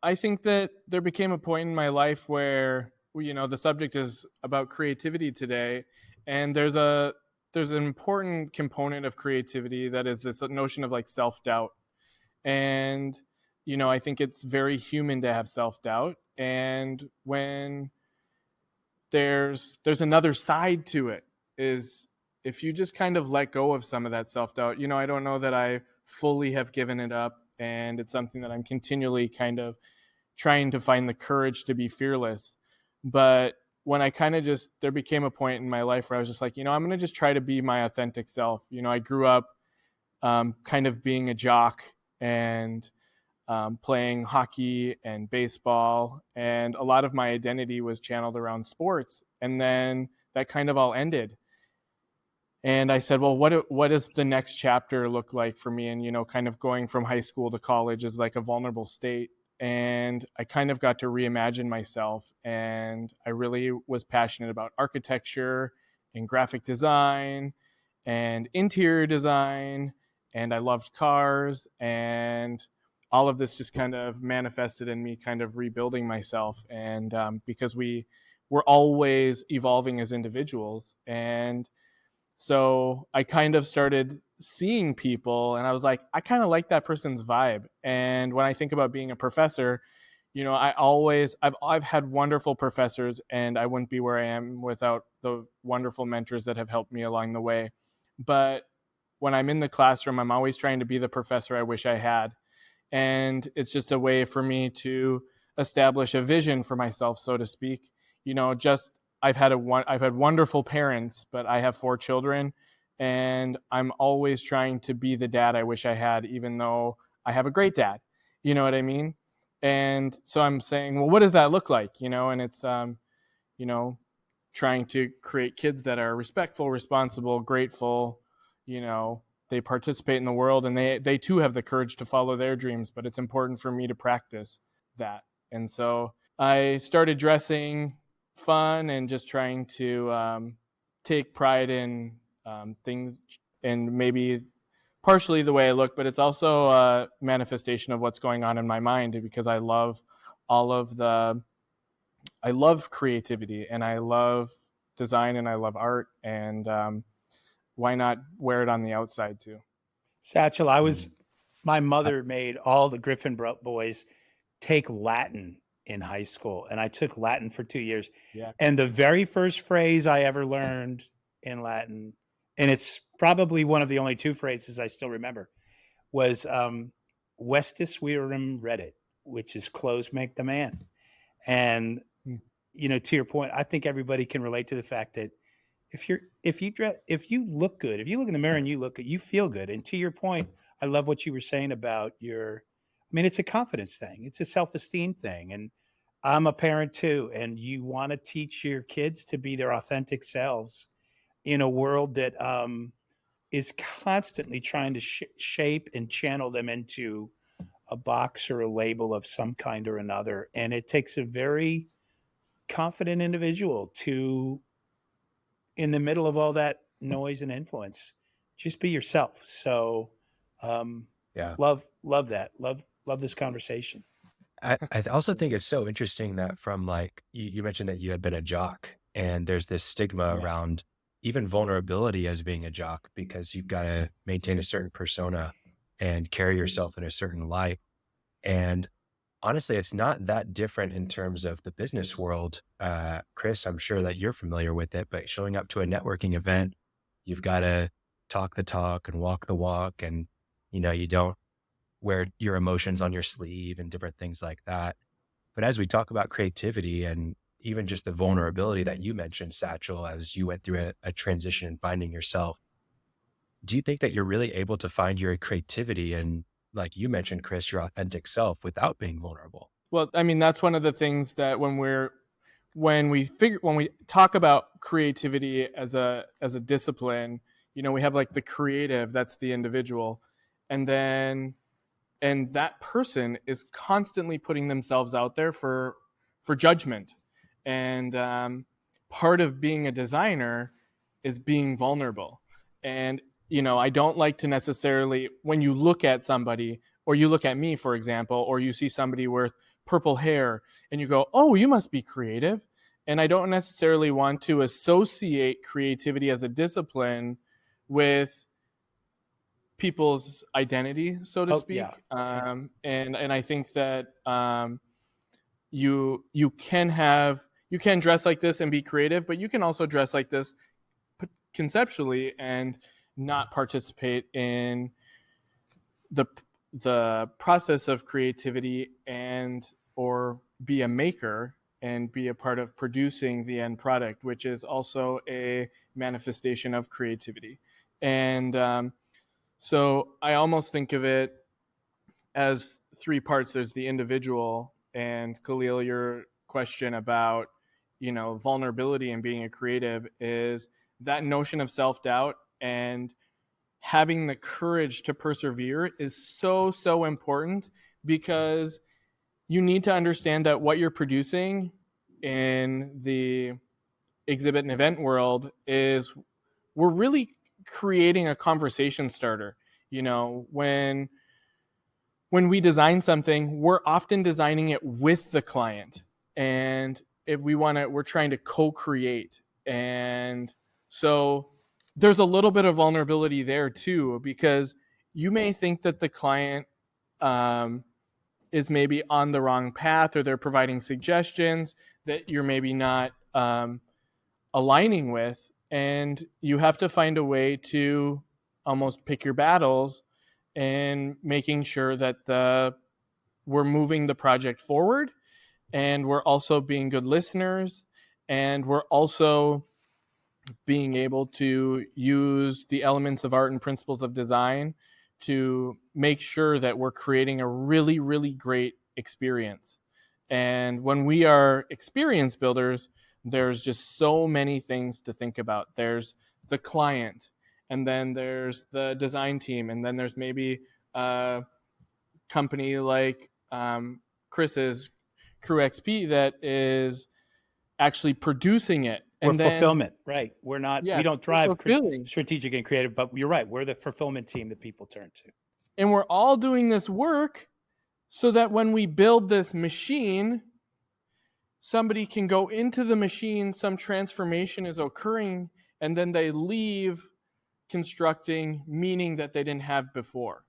I think that there became a point in my life where, the subject is about creativity today, and there's an important component of creativity that is this notion of like self-doubt. And I think it's very human to have self-doubt, and when there's another side to it, is if you just kind of let go of some of that self-doubt. I don't know that I fully have given it up, and it's something that I'm continually kind of trying to find the courage to be fearless. But when I kind of just, there became a point in my life where I was just like, I'm going to just try to be my authentic self. I grew up kind of being a jock, and playing hockey and baseball, and a lot of my identity was channeled around sports. And then that kind of all ended. And I said, well, what does the next chapter look like for me? And, kind of going from high school to college is like a vulnerable state. And I kind of got to reimagine myself. And I really was passionate about architecture and graphic design and interior design. And I loved cars. And all of this just kind of manifested in me kind of rebuilding myself. And because we're always evolving as individuals. And so I kind of started seeing people, and I was like, I kind of like that person's vibe. And when I think about being a professor, I've had wonderful professors, and I wouldn't be where I am without the wonderful mentors that have helped me along the way. But when I'm in the classroom, I'm always trying to be the professor I wish I had. And it's just a way for me to establish a vision for myself, so to speak. I've had wonderful parents, but I have 4 children, and I'm always trying to be the dad I wish I had, even though I have a great dad. You know what I mean? And so I'm saying, well, what does that look like? And it's, trying to create kids that are respectful, responsible, grateful. They participate in the world, and they too have the courage to follow their dreams, but it's important for me to practice that. And so I started dressing fun and just trying to take pride in things, and maybe partially the way I look, but it's also a manifestation of what's going on in my mind, because I love I love creativity, and I love design, and I love art, and why not wear it on the outside too? Satchel, my mother made all the Griffin boys take Latin in high school, and I took Latin for 2 years. Yeah. And the very first phrase I ever learned in Latin, and it's probably one of the only 2 phrases I still remember, was "Vestis virum reddit," which is "clothes make the man." And to your point, I think everybody can relate to the fact that if you look good, if you look in the mirror and you look good, you feel good. And to your point, I love what you were saying about it's a confidence thing. It's a self-esteem thing. And I'm a parent too. And you want to teach your kids to be their authentic selves in a world that is constantly trying to shape and channel them into a box or a label of some kind or another. And it takes a very confident individual to, in the middle of all that noise and influence, just be yourself. So, love that. Love this conversation. I also think it's so interesting that from like, you mentioned that you had been a jock, and there's this stigma around even vulnerability as being a jock, because you've got to maintain a certain persona and carry yourself in a certain light. And honestly, it's not that different in terms of the business world. Chris, I'm sure that you're familiar with it, but showing up to a networking event, you've got to talk the talk and walk the walk. And, you don't wear your emotions on your sleeve and different things like that. But as we talk about creativity and even just the vulnerability that you mentioned, Satchel, as you went through a transition and finding yourself, do you think that you're really able to find your creativity and, like you mentioned, Chris, your authentic self without being vulnerable? Well, that's one of the things that when we talk about creativity as a discipline, we have like the creative, that's the individual, and that person is constantly putting themselves out there for judgment. And part of being a designer is being vulnerable. And I don't like to necessarily, when you look at somebody, or you look at me, for example, or you see somebody with purple hair, and you go, oh, you must be creative. And I don't necessarily want to associate creativity as a discipline with people's identity, so to speak. Yeah. And I think that you can dress like this and be creative, but you can also dress like this conceptually and not participate in the process of creativity and or be a maker and be a part of producing the end product, which is also a manifestation of creativity. And so I almost think of it as three parts. There's the individual, and Khalil, your question about, vulnerability and being a creative is that notion of self-doubt, and having the courage to persevere is so, so important, because you need to understand that what you're producing in the exhibit and event world is, we're really creating a conversation starter. When we design something, we're often designing it with the client, and if we're trying to co-create. And so there's a little bit of vulnerability there too, because you may think that the client is maybe on the wrong path, or they're providing suggestions that you're maybe not aligning with, and you have to find a way to almost pick your battles and making sure that we're moving the project forward, and we're also being good listeners, and we're also being able to use the elements of art and principles of design to make sure that we're creating a really, really great experience. And when we are experience builders, there's just so many things to think about. There's the client, and then there's the design team, and then there's maybe a company like Chris's Crew XP that is actually producing it. And we're fulfillment, right? We're not, we don't drive strategic and creative, but you're right. We're the fulfillment team that people turn to. And we're all doing this work so that when we build this machine, somebody can go into the machine, some transformation is occurring, and then they leave constructing meaning that they didn't have before.